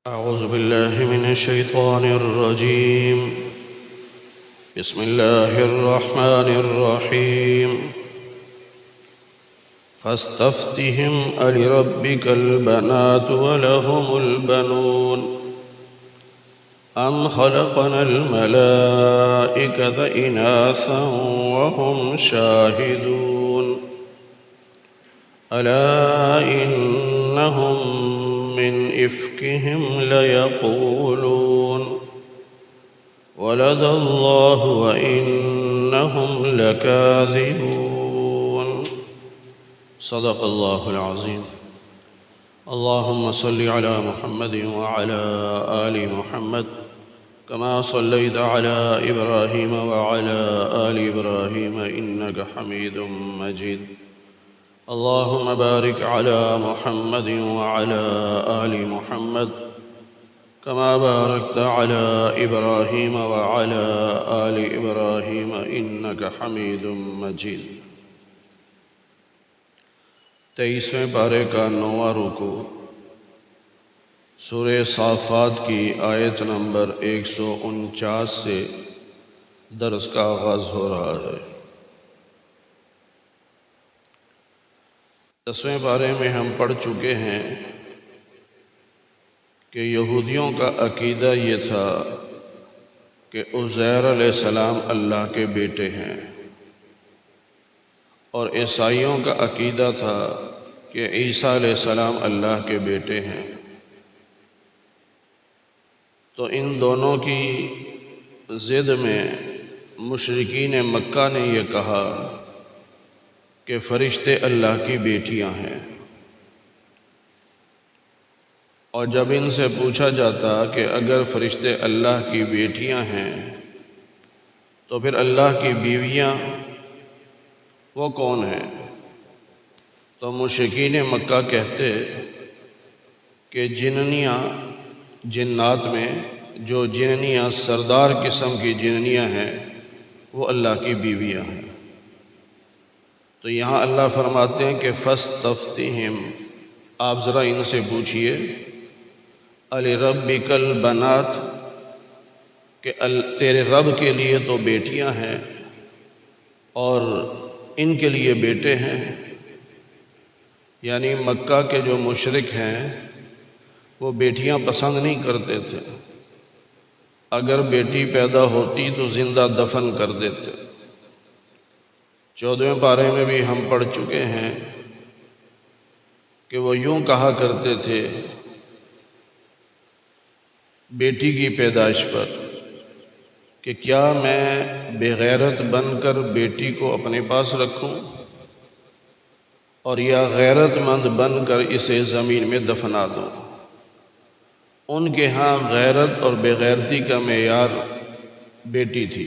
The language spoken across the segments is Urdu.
أعوذ بالله من الشيطان الرجيم. بسم الله الرحمن الرحيم. فاستفتهم ألربك البنات ولهم البنون أم خلقنا الملائكة إناثا وهم شاهدون ألا إنهم من إفكهم ليقولون ولد الله وإنهم لكاذبون. صدق الله العظيم. اللهم صل على محمد وعلى آل محمد كما صليت على إبراهيم وعلى آل إبراهيم إنك حميد مجيد. اللهم بارك على محمد وعلى آل محمد كما باركت على إبراهيم وعلى آل إبراهيم إنك حميد مجيد. 23ویں پارے کا 9واں رکوع سورہ صافات کی آیت نمبر 149 سے درس کا آغاز ہو رہا ہے۔ 10ویں پارے میں ہم پڑھ چکے ہیں کہ یہودیوں کا عقیدہ یہ تھا کہ عزیر علیہ السلام اللہ کے بیٹے ہیں، اور عیسائیوں کا عقیدہ تھا کہ عیسیٰ علیہ السلام اللہ کے بیٹے ہیں۔ تو ان دونوں کی ضد میں مشرکین مکہ نے یہ کہا کہ فرشتے اللہ کی بیٹیاں ہیں، اور جب ان سے پوچھا جاتا کہ اگر فرشتے اللہ کی بیٹیاں ہیں تو پھر اللہ کی بیویاں وہ کون ہیں؟ تو مشرکین مکہ کہتے کہ جننیاں، جنات میں جو جننیاں سردار قسم کی جننیاں ہیں وہ اللہ کی بیویاں ہیں۔ تو یہاں اللہ فرماتے ہیں کہ فاستفتہم، آپ ذرا ان سے پوچھئے، الربک البنات، کہ تیرے رب کے لیے تو بیٹیاں ہیں اور ان کے لیے بیٹے ہیں۔ یعنی مکہ کے جو مشرک ہیں وہ بیٹیاں پسند نہیں کرتے تھے، اگر بیٹی پیدا ہوتی تو زندہ دفن کر دیتے۔ 14ویں پارے میں بھی ہم پڑھ چکے ہیں کہ وہ یوں کہا کرتے تھے بیٹی کی پیدائش پر کہ کیا میں بے غیرت بن کر بیٹی کو اپنے پاس رکھوں اور یا غیرت مند بن کر اسے زمین میں دفنا دوں۔ ان کے ہاں غیرت اور بے غیرتی کا معیار بیٹی تھی،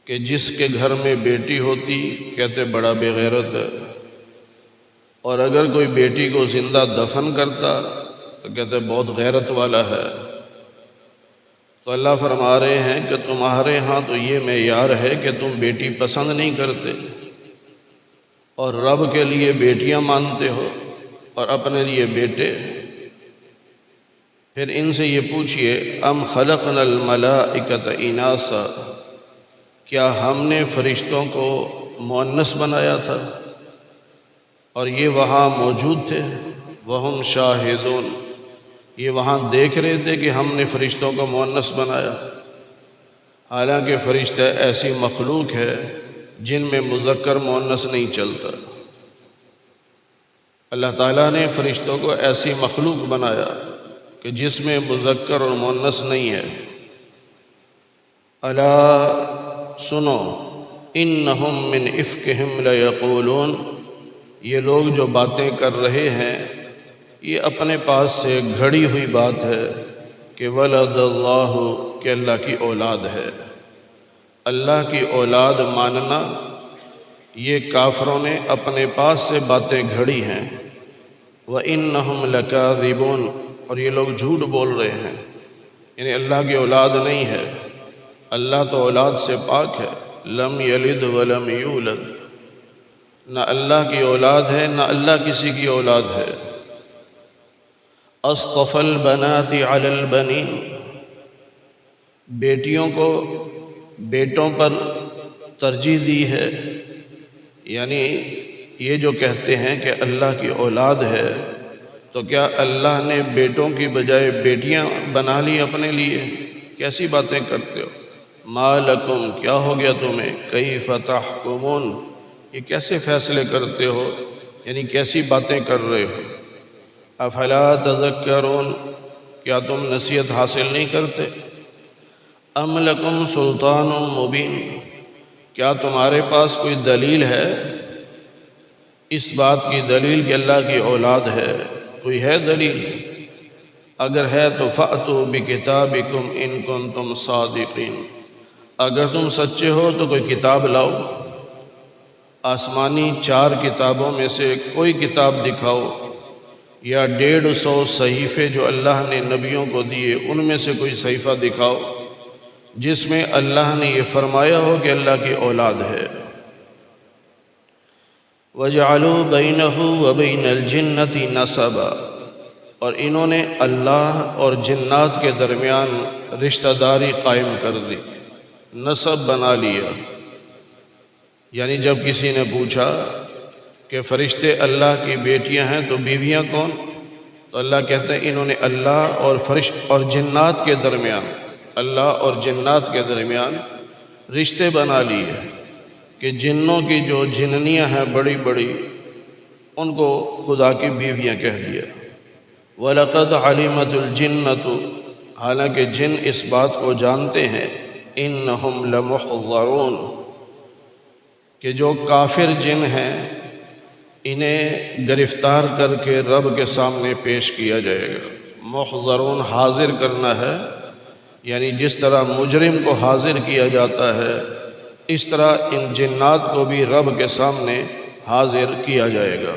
کہ جس کے گھر میں بیٹی ہوتی کہتے بڑا بے غیرت ہے، اور اگر کوئی بیٹی کو زندہ دفن کرتا تو کہتے بہت غیرت والا ہے۔ تو اللہ فرما رہے ہیں کہ تمہارے ہاں تو یہ معیار ہے کہ تم بیٹی پسند نہیں کرتے اور رب کے لیے بیٹیاں مانتے ہو اور اپنے لیے بیٹے۔ پھر ان سے یہ پوچھئے ام خلقنا الملائکۃ اناثا، کیا ہم نے فرشتوں کو مؤنث بنایا تھا اور یہ وہاں موجود تھے؟ وہم شاہدون، یہ وہاں دیکھ رہے تھے کہ ہم نے فرشتوں کو مؤنث بنایا، حالانکہ فرشتہ ایسی مخلوق ہے جن میں مذکر مؤنث نہیں چلتا۔ اللہ تعالیٰ نے فرشتوں کو ایسی مخلوق بنایا کہ جس میں مذکر اور مؤنث نہیں ہے۔ الا سنو انہم من افکہم لیقولون، یہ لوگ جو باتیں کر رہے ہیں یہ اپنے پاس سے گھڑی ہوئی بات ہے کہ ولد اللہ، کہ اللہ کی اولاد ہے۔ اللہ کی اولاد ماننا یہ کافروں نے اپنے پاس سے باتیں گھڑی ہیں۔ وَإِنَّهُمْ لَكَاذِبُونَ، اور یہ لوگ جھوٹ بول رہے ہیں، یعنی اللہ کی اولاد نہیں ہے۔ اللہ تو اولاد سے پاک ہے، لم یلد ولم یولد، نہ اللہ کی اولاد ہے نہ اللہ کسی کی اولاد ہے۔ اصطفى البنات علی البنین، بیٹیوں کو بیٹوں پر ترجیح دی ہے، یعنی یہ جو کہتے ہیں کہ اللہ کی اولاد ہے، تو کیا اللہ نے بیٹوں کی بجائے بیٹیاں بنا لی اپنے لیے؟ کیسی باتیں کرتے ہو؟ ما لکم، کیا ہو گیا تمہیں؟ کیف تحکمون، یہ کیسے فیصلے کرتے ہو، یعنی کیسی باتیں کر رہے ہو؟ افلا تذکرون، کیا تم نصیحت حاصل نہیں کرتے؟ ام لکم سلطان مبین، کیا تمہارے پاس کوئی دلیل ہے اس بات کی، دلیل کہ اللہ کی اولاد ہے؟ کوئی ہے دلیل؟ اگر ہے تو فأتوا بکتابکم ان کنتم صادقین، اگر تم سچے ہو تو کوئی کتاب لاؤ، آسمانی 4 کتابوں میں سے کوئی کتاب دکھاؤ، یا 150 صحیفے جو اللہ نے نبیوں کو دیے ان میں سے کوئی صحیفہ دکھاؤ جس میں اللہ نے یہ فرمایا ہو کہ اللہ کی اولاد ہے۔ وَجَعَلُوا بَيْنَهُ وَبَيْنَ الْجِنَّةِ نَسَبًا، اور انہوں نے اللہ اور جنات کے درمیان رشتہ داری قائم کر دی، نسب بنا لیا۔ یعنی جب کسی نے پوچھا کہ فرشتے اللہ کی بیٹیاں ہیں تو بیویاں کون؟ تو اللہ کہتے ہیں انہوں نے اللہ اور جنات کے درمیان، اللہ اور جنات کے درمیان رشتے بنا لیے کہ جنوں کی جو جننیاں ہیں بڑی بڑی، ان کو خدا کی بیویاں کہہ دیا۔ وَلَقَدْ عَلِمَتُ الْجِنَّةُ، حالانکہ جن اس بات کو جانتے ہیں، إِنَّهُمْ لَمُحْضَرُونَ، کہ جو کافر جن ہیں انہیں گرفتار کر کے رب کے سامنے پیش کیا جائے گا۔ محضرون، حاضر کرنا ہے، یعنی جس طرح مجرم کو حاضر کیا جاتا ہے اس طرح ان جنات کو بھی رب کے سامنے حاضر کیا جائے گا۔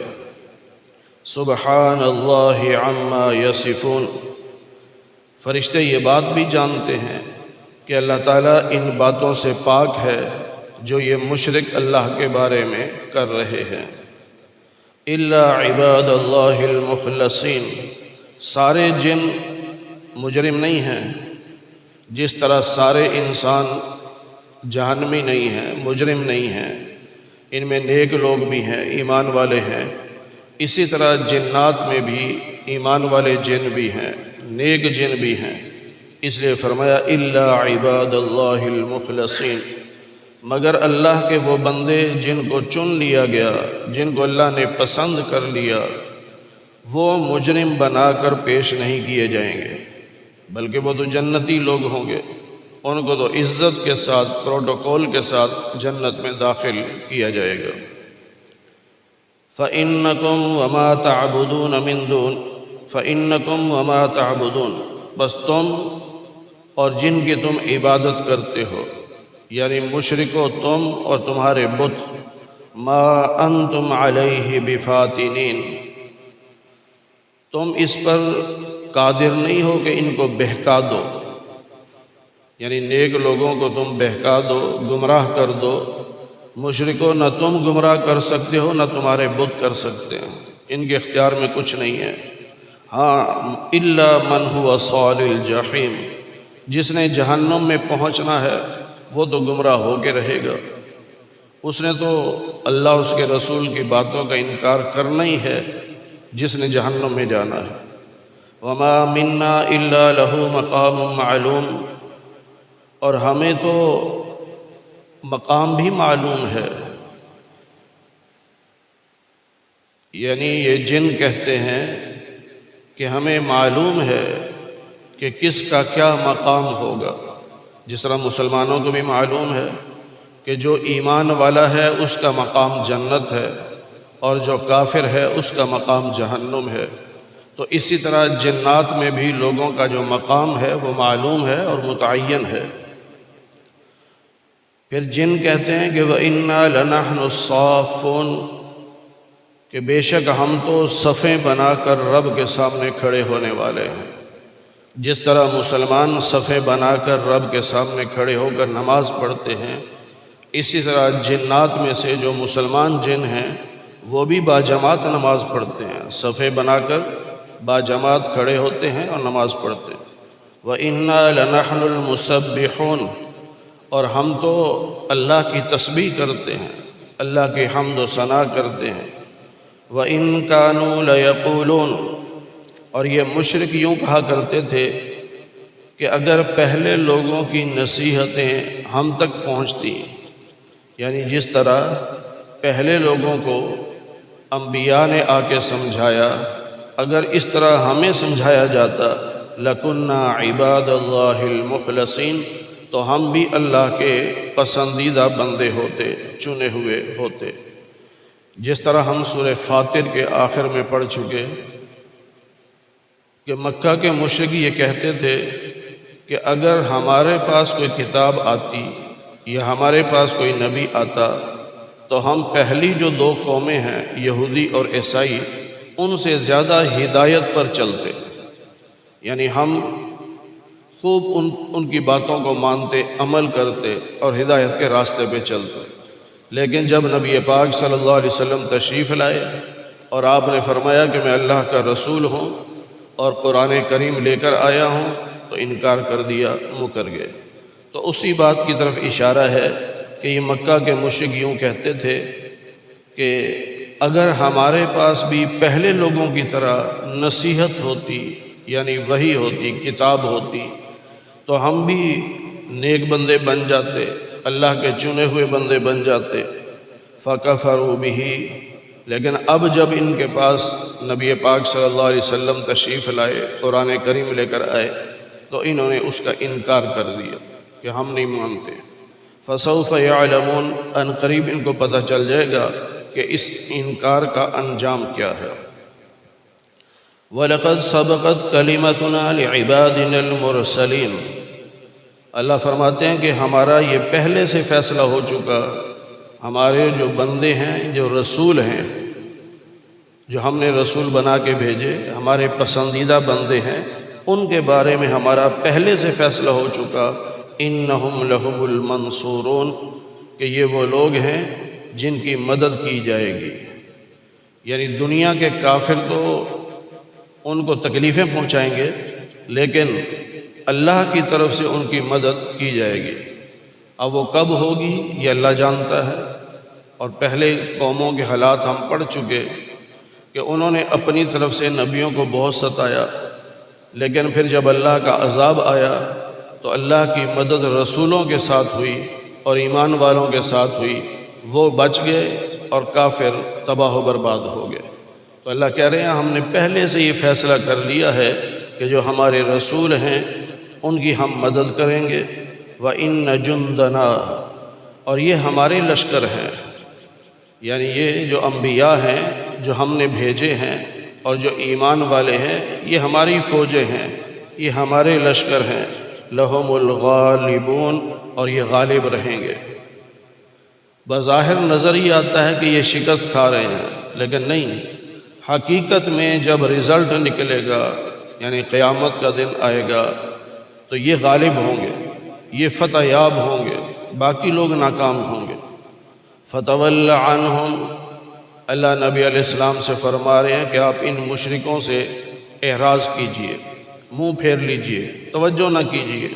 سبحان اللہ عما یصفون، فرشتے یہ بات بھی جانتے ہیں کہ اللہ تعالیٰ ان باتوں سے پاک ہے جو یہ مشرک اللہ کے بارے میں کر رہے ہیں۔ الا عباد اللہ المخلصین، سارے جن مجرم نہیں ہیں، جس طرح سارے انسان جہنمی نہیں ہیں، مجرم نہیں ہیں، ان میں نیک لوگ بھی ہیں، ایمان والے ہیں، اسی طرح جنات میں بھی ایمان والے جن بھی ہیں، نیک جن بھی ہیں۔ اس لیے فرمایا الا عباد اللہ المخلصین، مگر اللہ کے وہ بندے جن کو چن لیا گیا، جن کو اللہ نے پسند کر لیا، وہ مجرم بنا کر پیش نہیں کیے جائیں گے، بلکہ وہ تو جنتی لوگ ہوں گے، ان کو تو عزت کے ساتھ، پروٹوکول کے ساتھ جنت میں داخل کیا جائے گا۔ فَإِنَّكُمْ وَمَا تَعْبُدُونَ مِن دُونِ، فَإِنَّكُمْ وَمَا تَعْبُدُونَ، بس تم اور جن کی تم عبادت کرتے ہو، یعنی مشرکو تم اور تمہارے بت، ما انتم علیہ بفاتنین، تم اس پر قادر نہیں ہو کہ ان کو بہکا دو، یعنی نیک لوگوں کو تم بہکا دو، گمراہ کر دو۔ مشرکو نہ تم گمراہ کر سکتے ہو نہ تمہارے بت کر سکتے ہیں، ان کے اختیار میں کچھ نہیں ہے۔ ہاں الا من هو صال الجحیم، جس نے جہنم میں پہنچنا ہے وہ تو گمراہ ہو کے رہے گا، اس نے تو اللہ اس کے رسول کی باتوں کا انکار کرنا ہی ہے جس نے جہنم میں جانا ہے۔ وما منا الا له مقام معلوم، اور ہمیں تو مقام بھی معلوم ہے، یعنی یہ جن کہتے ہیں کہ ہمیں معلوم ہے کہ کس کا کیا مقام ہوگا، جس طرح مسلمانوں کو بھی معلوم ہے کہ جو ایمان والا ہے اس کا مقام جنت ہے اور جو کافر ہے اس کا مقام جہنم ہے، تو اسی طرح جنات میں بھی لوگوں کا جو مقام ہے وہ معلوم ہے اور متعین ہے۔ پھر جن کہتے ہیں کہ وَإِنَّا لَنَحْنُ الصَّافُّونَ، کہ بے شک ہم تو صفیں بنا کر رب کے سامنے کھڑے ہونے والے ہیں، جس طرح مسلمان صفیں بنا کر رب کے سامنے کھڑے ہو کر نماز پڑھتے ہیں، اسی طرح جنات میں سے جو مسلمان جن ہیں وہ بھی باجماعت نماز پڑھتے ہیں، صفیں بنا کر باجماعت کھڑے ہوتے ہیں اور نماز پڑھتے ہیں۔ وَإِنَّا لَنَحْنُ الْمُسَبِّحُونَ، اور ہم تو اللہ کی تسبیح کرتے ہیں، اللہ کی حمد و ثنا کرتے ہیں۔ وَإِن كَانُوا لَيَقُولُونَ، اور یہ مشرک یوں کہا کرتے تھے کہ اگر پہلے لوگوں کی نصیحتیں ہم تک پہنچتی، یعنی جس طرح پہلے لوگوں کو انبیاء نے آ کے سمجھایا، اگر اس طرح ہمیں سمجھایا جاتا لَكُنَّا عِبَادَ اللَّهِ الْمُخْلَصِينَ، تو ہم بھی اللہ کے پسندیدہ بندے ہوتے، چنے ہوئے ہوتے۔ جس طرح ہم سورہ فاطر کے آخر میں پڑھ چکے کہ مکہ کے مشرک یہ کہتے تھے کہ اگر ہمارے پاس کوئی کتاب آتی یا ہمارے پاس کوئی نبی آتا تو ہم پہلی جو دو قومیں ہیں یہودی اور عیسائی، ان سے زیادہ ہدایت پر چلتے، یعنی ہم خوب ان کی باتوں کو مانتے، عمل کرتے اور ہدایت کے راستے پہ چلتے۔ لیکن جب نبی پاک صلی اللہ علیہ وسلم تشریف لائے اور آپ نے فرمایا کہ میں اللہ کا رسول ہوں اور قرآن کریم لے کر آیا ہوں، تو انکار کر دیا، مکر گئے۔ تو اسی بات کی طرف اشارہ ہے کہ یہ مکہ کے مشرک یوں کہتے تھے کہ اگر ہمارے پاس بھی پہلے لوگوں کی طرح نصیحت ہوتی، یعنی وحی ہوتی، کتاب ہوتی، تو ہم بھی نیک بندے بن جاتے، اللہ کے چنے ہوئے بندے بن جاتے۔ فَكَفَرُوا بِهِ، لیکن اب جب ان کے پاس نبی پاک صلی اللہ علیہ وسلم تشریف لائے، قرآن کریم لے کر آئے، تو انہوں نے اس کا انکار کر دیا کہ ہم نہیں مانتے۔ فَسَوْفَ يَعْلَمُونَ، ان قریب ان کو پتہ چل جائے گا کہ اس انکار کا انجام کیا ہے۔ وَلَقَدْ سَبَقَتْ كَلِمَتُنَا لِعِبَادِنَا الْمُرْسَلِينَ، اللہ فرماتے ہیں کہ ہمارا یہ پہلے سے فیصلہ ہو چکا، ہمارے جو بندے ہیں، جو رسول ہیں، جو ہم نے رسول بنا کے بھیجے، ہمارے پسندیدہ بندے ہیں، ان کے بارے میں ہمارا پہلے سے فیصلہ ہو چکا، انہم لہم المنصورون، کہ یہ وہ لوگ ہیں جن کی مدد کی جائے گی۔ یعنی دنیا کے کافر تو ان کو تکلیفیں پہنچائیں گے، لیکن اللہ کی طرف سے ان کی مدد کی جائے گی۔ اب وہ کب ہوگی یہ اللہ جانتا ہے۔ اور پہلے قوموں کے حالات ہم پڑھ چکے کہ انہوں نے اپنی طرف سے نبیوں کو بہت ستایا، لیکن پھر جب اللہ کا عذاب آیا تو اللہ کی مدد رسولوں کے ساتھ ہوئی اور ایمان والوں کے ساتھ ہوئی، وہ بچ گئے اور کافر تباہ و برباد ہو گئے۔ تو اللہ کہہ رہے ہیں ہم نے پہلے سے یہ فیصلہ کر لیا ہے کہ جو ہمارے رسول ہیں ان کی ہم مدد کریں گے۔ وَإِنَّ جُنْدَنَا، اور یہ ہمارے لشکر ہیں، یعنی یہ جو انبیاء ہیں جو ہم نے بھیجے ہیں اور جو ایمان والے ہیں، یہ ہماری فوجیں ہیں، یہ ہمارے لشکر ہیں۔ لَهُمُ الْغَالِبُونَ، اور یہ غالب رہیں گے۔ بظاہر نظر ہی آتا ہے کہ یہ شکست کھا رہے ہیں، لیکن نہیں، حقیقت میں جب رزلٹ نکلے گا، یعنی قیامت کا دن آئے گا، تو یہ غالب ہوں گے، یہ فتح یاب ہوں گے، باقی لوگ ناکام ہوں گے۔ فَتَوَلَّ عَنْهُمْ، اللہ نبی علیہ السلام سے فرما رہے ہیں کہ آپ ان مشرکوں سے اعراض کیجئے، منہ پھیر لیجئے، توجہ نہ کیجئے،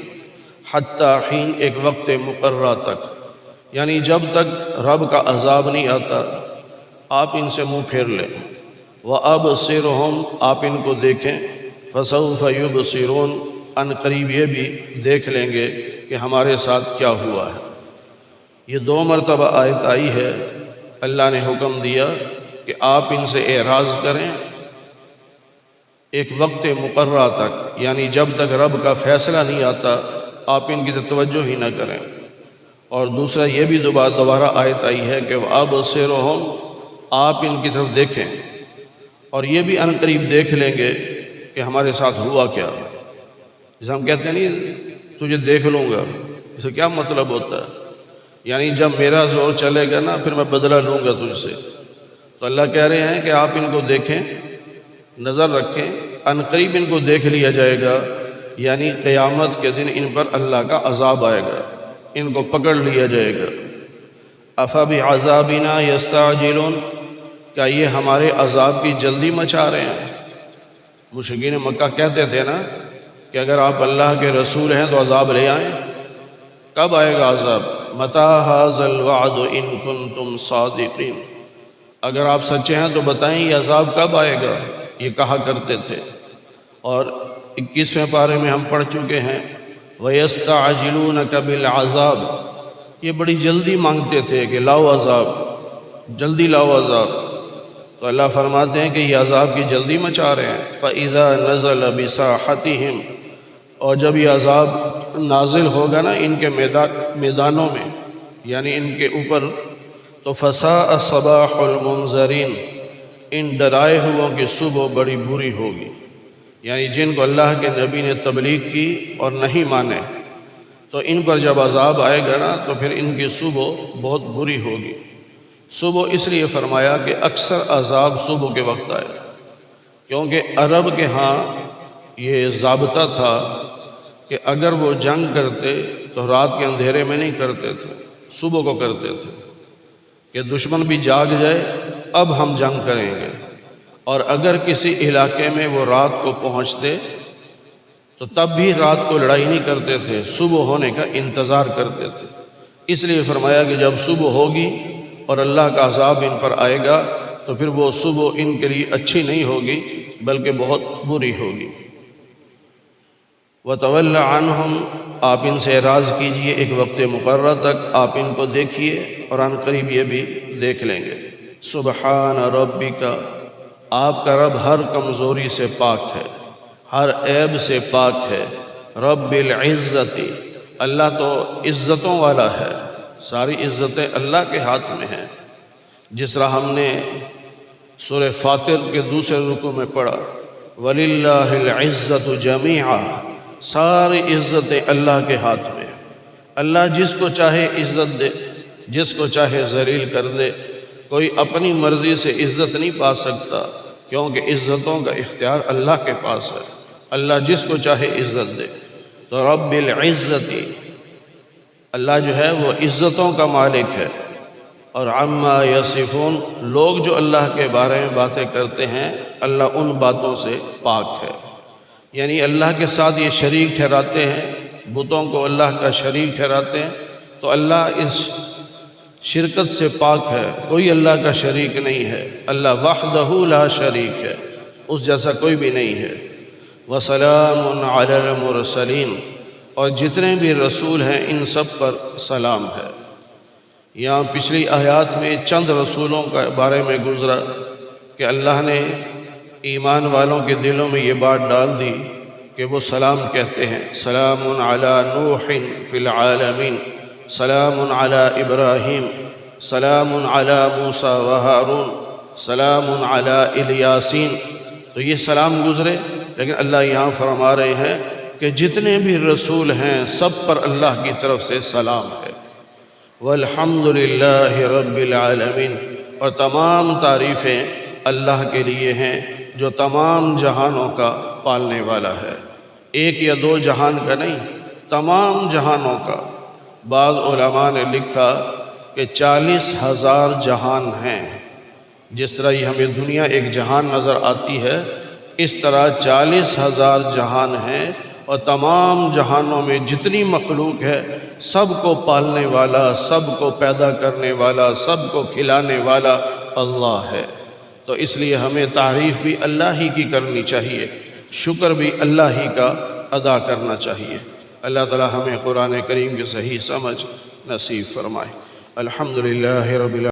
حتیٰ حین، ایک وقت مقررہ تک، یعنی جب تک رب کا عذاب نہیں آتا آپ ان سے منہ پھیر لیں۔ وَأَبْصِرْهُمْ، آپ ان کو دیکھیں، فَسَوْفَ يُبْصِرُونَ، ان قریب یہ بھی دیکھ لیں گے کہ ہمارے ساتھ کیا ہوا ہے۔ یہ 2 مرتبہ آیت آئی ہے، اللہ نے حکم دیا کہ آپ ان سے اعراض کریں ایک وقت مقررہ تک، یعنی جب تک رب کا فیصلہ نہیں آتا آپ ان کی توجہ ہی نہ کریں۔ اور دوسرا یہ بھی دوبارہ آیت آئی ہے کہ وَأَبْصِرْهُمْ، آپ ان کی طرف دیکھیں، اور یہ بھی ان قریب دیکھ لیں گے کہ ہمارے ساتھ ہوا کیا۔ جیسے ہم کہتے ہیں نہیں تجھے دیکھ لوں گا، اسے کیا مطلب ہوتا ہے؟ یعنی جب میرا زور چلے گا نا پھر میں بدلہ لوں گا تجھ سے۔ تو اللہ کہہ رہے ہیں کہ آپ ان کو دیکھیں، نظر رکھیں، ان قریب ان کو دیکھ لیا جائے گا، یعنی قیامت کے دن ان پر اللہ کا عذاب آئے گا، ان کو پکڑ لیا جائے گا۔ أَفَبِعَذَابِنَا يَسْتَعْجِلُونَ، کیا یہ ہمارے عذاب کی جلدی مچا رہے ہیں؟ مشرکین مکہ کہتے تھے نا کہ اگر آپ اللہ کے رسول ہیں تو عذاب لے آئیں۔ کب آئے گا عذاب؟ متی ھذا الوعد ان کنتم صادقین، اگر آپ سچے ہیں تو بتائیں یہ عذاب کب آئے گا، یہ کہا کرتے تھے۔ اور 21ویں پارے میں ہم پڑھ چکے ہیں وَيَسْتَعْجِلُونَكَ بِالْعَذَابِ، یہ بڑی جلدی مانگتے تھے کہ لاؤ عذاب، جلدی لاؤ عذاب، تو اللہ فرماتے ہیں کہ یہ عذاب کی جلدی مچا رہے ہیں۔ فَإِذَا نَزَلَ بِسَاحَتِهِمْ، اور جب یہ عذاب نازل ہوگا نا ان کے میدانوں میں، یعنی ان کے اوپر، تو فَسَاءَ صَبَاحُ الْمُنذَرِينَ، ان ڈرائے ہوئوں کی صبح بڑی بری ہوگی، یعنی جن کو اللہ کے نبی نے تبلیغ کی اور نہیں مانے، تو ان پر جب عذاب آئے گا نا تو پھر ان کی صبح بہت بری ہوگی۔ صبح اس لیے فرمایا کہ اکثر عذاب صبح کے وقت آئے، کیونکہ عرب کے ہاں یہ ضابطہ تھا کہ اگر وہ جنگ کرتے تو رات کے اندھیرے میں نہیں کرتے تھے، صبح کو کرتے تھے، کہ دشمن بھی جاگ جائے اب ہم جنگ کریں گے۔ اور اگر کسی علاقے میں وہ رات کو پہنچتے تو تب بھی رات کو لڑائی نہیں کرتے تھے، صبح ہونے کا انتظار کرتے تھے۔ اس لیے فرمایا کہ جب صبح ہوگی اور اللہ کا عذاب ان پر آئے گا تو پھر وہ صبح ان کے لیے اچھی نہیں ہوگی بلکہ بہت بری ہوگی۔ وَتَوَلَّ عَنْهُمْ، آپ ان سے اعراض کیجئے ایک وقت مقررہ تک، آپ ان کو دیکھیے اور عن قریب یہ بھی دیکھ لیں گے۔ سبحان ربک، آپ کا رب ہر کمزوری سے پاک ہے، ہر عیب سے پاک ہے۔ رب العزت، اللہ تو عزتوں والا ہے، ساری عزتیں اللہ کے ہاتھ میں ہیں۔ جس طرح ہم نے سورہ فاطر کے دوسرے رکوع میں پڑھا وَلِلَّهِ الْعِزَّةُ جَمِيعًا، ساری عزتیں اللہ کے ہاتھ میں ہیں۔ اللہ جس کو چاہے عزت دے، جس کو چاہے ذلیل کر دے، کوئی اپنی مرضی سے عزت نہیں پا سکتا، کیونکہ عزتوں کا اختیار اللہ کے پاس ہے۔ اللہ جس کو چاہے عزت دے۔ تو رب العزت، اللہ جو ہے وہ عزتوں کا مالک ہے۔ اور عما یصفون، لوگ جو اللہ کے بارے میں باتیں کرتے ہیں اللہ ان باتوں سے پاک ہے، یعنی اللہ کے ساتھ یہ شریک ٹھہراتے ہیں، بتوں کو اللہ کا شریک ٹھہراتے ہیں، تو اللہ اس شرکت سے پاک ہے، کوئی اللہ کا شریک نہیں ہے، اللہ وحدہ لا شریک ہے، اس جیسا کوئی بھی نہیں ہے۔ وسلام علی المرسلین، اور جتنے بھی رسول ہیں ان سب پر سلام ہے۔ یہاں پچھلی آیات میں چند رسولوں کے بارے میں گزرا کہ اللہ نے ایمان والوں کے دلوں میں یہ بات ڈال دی کہ وہ سلام کہتے ہیں۔ سلام علی نوح فی العالمین، سلام علی ابراہیم، سلام علی موسیٰ و ہارون، سلام علی الیاسین، تو یہ سلام گزرے، لیکن اللہ یہاں فرما رہے ہیں کہ جتنے بھی رسول ہیں سب پر اللہ کی طرف سے سلام ہے۔ والحمد للہ رب العالمین، اور تمام تعریفیں اللہ کے لیے ہیں جو تمام جہانوں کا پالنے والا ہے، ایک یا دو جہان کا نہیں، تمام جہانوں کا۔ بعض علماء نے لکھا کہ 40,000 جہان ہیں، جس طرح یہ ہمیں دنیا ایک جہان نظر آتی ہے، اس طرح 40,000 جہان ہیں، اور تمام جہانوں میں جتنی مخلوق ہے سب کو پالنے والا، سب کو پیدا کرنے والا، سب کو کھلانے والا اللہ ہے۔ تو اس لیے ہمیں تعریف بھی اللہ ہی کی کرنی چاہیے، شکر بھی اللہ ہی کا ادا کرنا چاہیے۔ اللہ تعالی ہمیں قرآن کریم کی صحیح سمجھ نصیب فرمائے۔ الحمدللہ رب العالمین۔